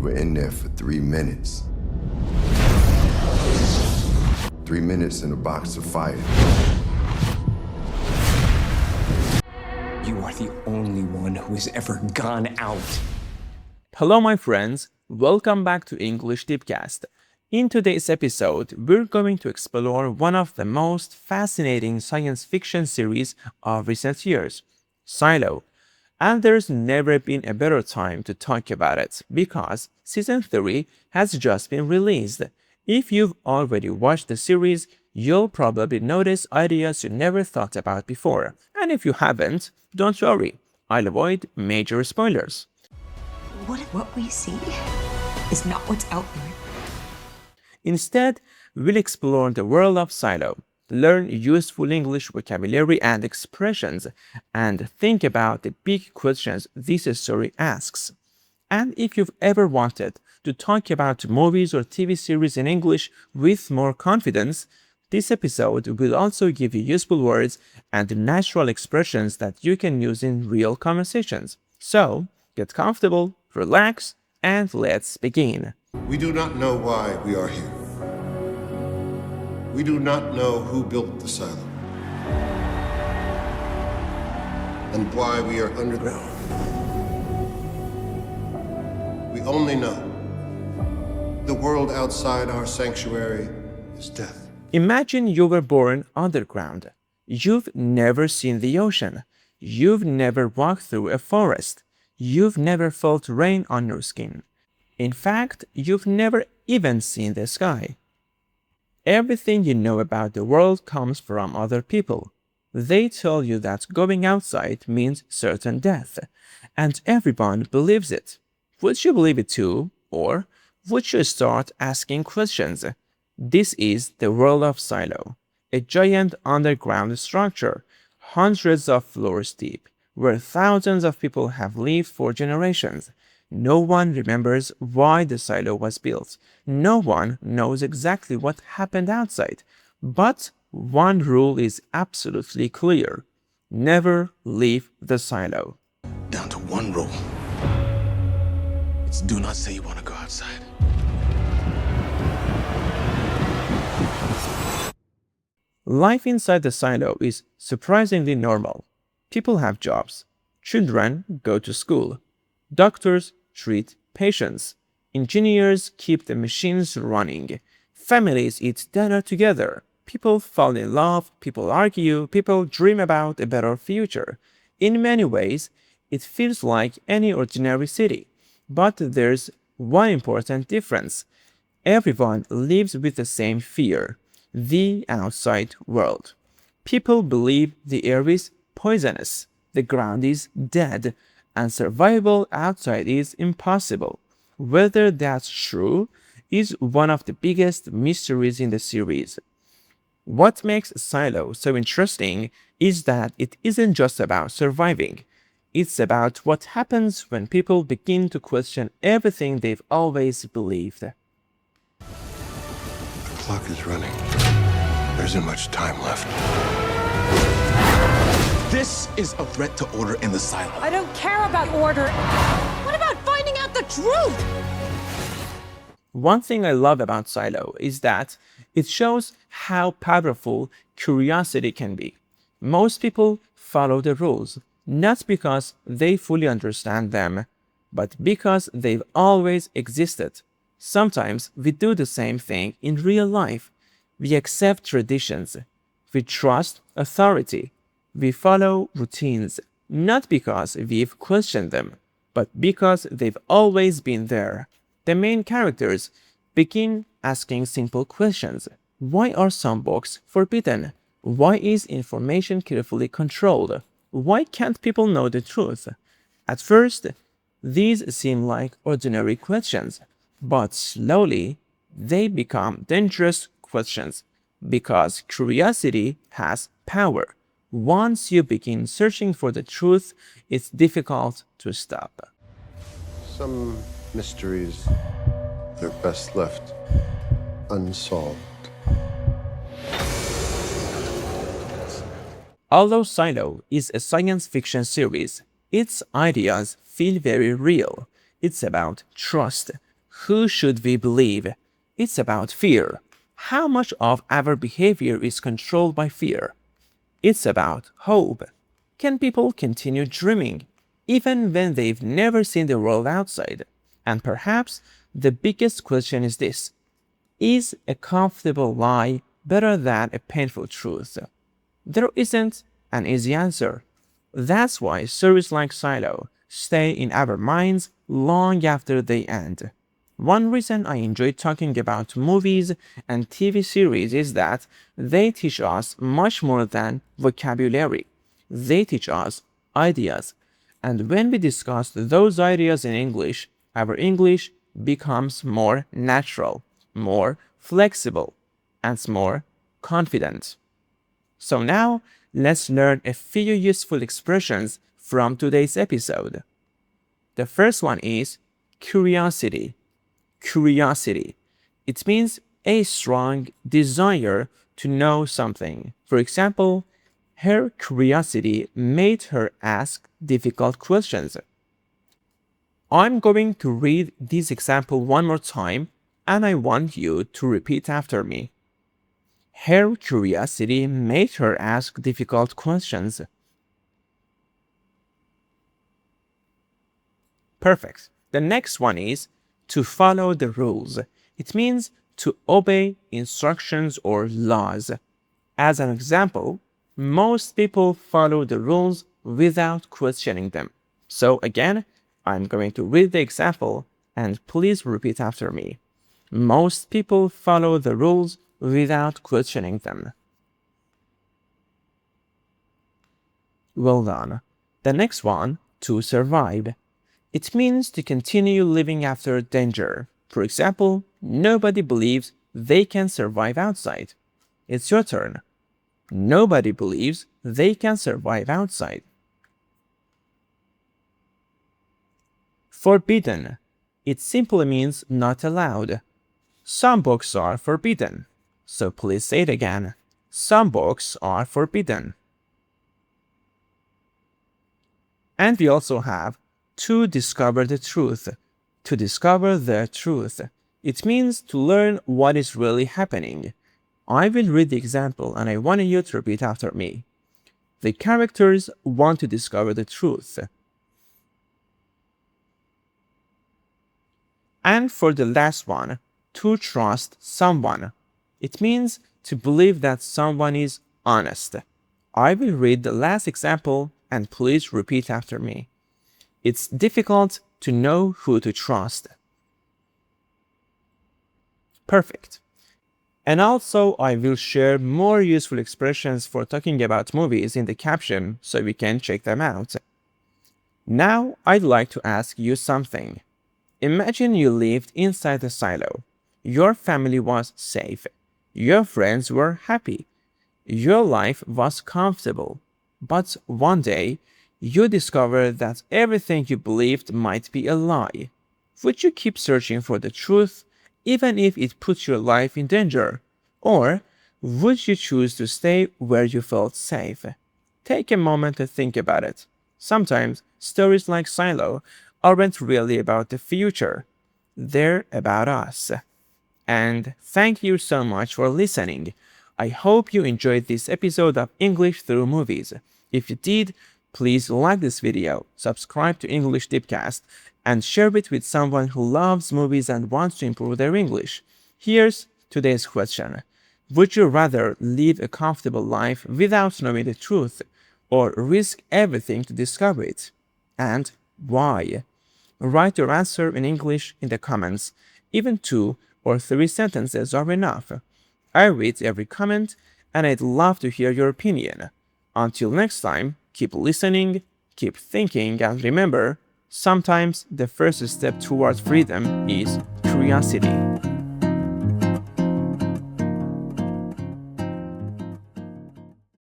were in there for 3 minutes. 3 minutes in a box of fire. You are the only one who has ever gone out. Hello, my friends. Welcome back to English Deepcast. In today's episode, we're going to explore one of the most fascinating science fiction series of recent years, Silo. And there's never been a better time to talk about it because season 3 has just been released. If you've already watched the series, you'll probably notice ideas you never thought about before. And if you haven't, don't worry, I'll avoid major spoilers. What we see is not what's out there. Instead, we'll explore the world of Silo, learn useful English vocabulary and expressions, and think about the big questions this story asks. And if you've ever wanted to talk about movies or TV series in English with more confidence, this episode will also give you useful words and natural expressions that you can use in real conversations. So, get comfortable, relax, and let's begin. We do not know why we are here. We do not know who built the silo. And why we are underground. We only know the world outside our sanctuary is death. Imagine you were born underground. You've never seen the ocean. You've never walked through a forest. You've never felt rain on your skin. In fact, you've never even seen the sky. Everything you know about the world comes from other people. They tell you that going outside means certain death, and everyone believes it. Would you believe it too? Or would you start asking questions? This is the world of Silo, a giant underground structure, hundreds of floors deep, where thousands of people have lived for generations. No one remembers why the silo was built. No one knows exactly what happened outside. But one rule is absolutely clear. Never leave the silo. Down to one rule. It's do not say you want to go outside. Life inside the silo is surprisingly normal. People have jobs. Children go to school. Doctors treat patients. Engineers keep the machines running. Families eat dinner together. People fall in love. People argue. People dream about a better future. In many ways, it feels like any ordinary city. But there's one important difference. Everyone lives with the same fear. The outside world. People believe the air is poisonous, the ground is dead, and survival outside is impossible. Whether that's true is one of the biggest mysteries in the series. What makes Silo so interesting is that it isn't just about surviving. It's about what happens when people begin to question everything they've always believed. The clock is running. There isn't much time left. This is a threat to order in the silo. I don't care about order. What about finding out the truth? One thing I love about Silo is that it shows how powerful curiosity can be. Most people follow the rules, not because they fully understand them, but because they've always existed. Sometimes we do the same thing in real life. We accept traditions. We trust authority. We follow routines, not because we've questioned them, but because they've always been there. The main characters begin asking simple questions. Why are some books forbidden? Why is information carefully controlled? Why can't people know the truth? At first, these seem like ordinary questions, but slowly they become dangerous questions because curiosity has power. Once you begin searching for the truth, it's difficult to stop. Some mysteries, they're best left unsolved. Although Silo is a science fiction series, its ideas feel very real. It's about trust, who should we believe? It's about fear. How much of our behavior is controlled by fear? It's about hope. Can people continue dreaming even when they've never seen the world outside? And perhaps the biggest question is this: is a comfortable lie better than a painful truth? There isn't an easy answer. That's why stories like Silo stay in our minds long after they end. One reason I enjoy talking about movies and TV series is that they teach us much more than vocabulary. They teach us ideas. And when we discuss those ideas in English, our English becomes more natural, more flexible, and more confident. So now, let's learn a few useful expressions from today's episode. The first one is curiosity. Curiosity. It means a strong desire to know something. For example, her curiosity made her ask difficult questions. I'm going to read this example one more time, and I want you to repeat after me. Her curiosity made her ask difficult questions. Perfect. The next one is to follow the rules. It means to obey instructions or laws. As an example, most people follow the rules without questioning them. So again, I'm going to read the example and please repeat after me. Most people follow the rules without questioning them. Well done. The next one, to survive. It means to continue living after danger. For example, nobody believes they can survive outside. It's your turn. Nobody believes they can survive outside. Forbidden. It simply means not allowed. Some books are forbidden. So please say it again. Some books are forbidden. And we also have to discover the truth. To discover the truth. It means to learn what is really happening. I will read the example and I want you to repeat after me. The characters want to discover the truth. And for the last one, to trust someone. It means to believe that someone is honest. I will read the last example and please repeat after me. It's difficult to know who to trust. Perfect. And also, I will share more useful expressions for talking about movies in the caption so we can check them out. Now, I'd like to ask you something. Imagine you lived inside a silo. Your family was safe. Your friends were happy. Your life was comfortable. But one day, you discover that everything you believed might be a lie. Would you keep searching for the truth, even if it puts your life in danger? Or would you choose to stay where you felt safe? Take a moment to think about it. Sometimes stories like Silo aren't really about the future. They're about us. And thank you so much for listening. I hope you enjoyed this episode of English Through Movies. If you did, please like this video, subscribe to English Dipcast, and share it with someone who loves movies and wants to improve their English. Here's today's question. Would you rather live a comfortable life without knowing the truth, or risk everything to discover it? And why? Write your answer in English in the comments. Even 2 or 3 sentences are enough. I read every comment and I'd love to hear your opinion. Until next time, keep listening, keep thinking, and remember, sometimes the first step towards freedom is curiosity.